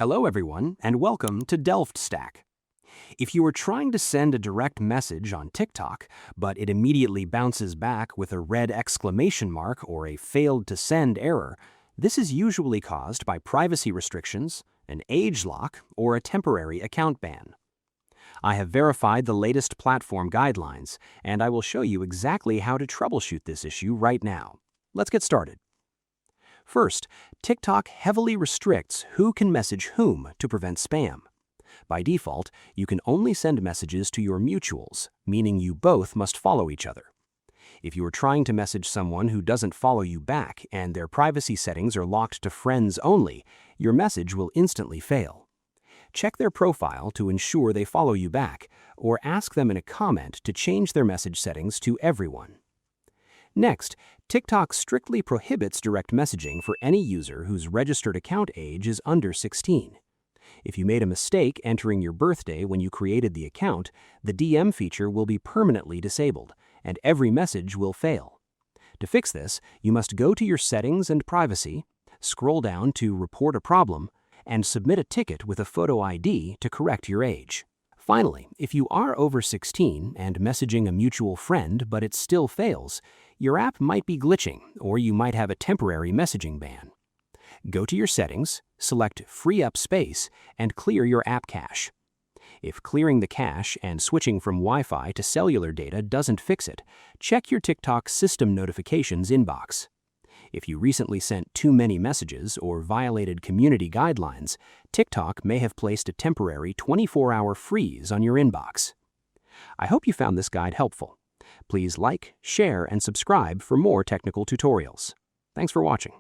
Hello everyone, and welcome to DelftStack. If you are trying to send a direct message on TikTok, but it immediately bounces back with a red exclamation mark or a failed to send error, this is usually caused by privacy restrictions, an age lock, or a temporary account ban. I have verified the latest platform guidelines, and I will show you exactly how to troubleshoot this issue right now. Let's get started. First, TikTok heavily restricts who can message whom to prevent spam. By default, you can only send messages to your mutuals, meaning you both must follow each other. If you are trying to message someone who doesn't follow you back and their privacy settings are locked to friends only, your message will instantly fail. Check their profile to ensure they follow you back, or ask them in a comment to change their message settings to everyone. Next, TikTok strictly prohibits direct messaging for any user whose registered account age is under 16. If you made a mistake entering your birthday when you created the account, the DM feature will be permanently disabled, and every message will fail. To fix this, you must go to your Settings and Privacy, scroll down to Report a Problem, and submit a ticket with a photo ID to correct your age. Finally, if you are over 16 and messaging a mutual friend but it still fails, your app might be glitching or you might have a temporary messaging ban. Go to your settings, select Free Up Space, and clear your app cache. If clearing the cache and switching from Wi-Fi to cellular data doesn't fix it, check your TikTok system notifications inbox. If you recently sent too many messages or violated community guidelines, TikTok may have placed a temporary 24-hour freeze on your inbox. I hope you found this guide helpful. Please like, share, and subscribe for more technical tutorials. Thanks for watching.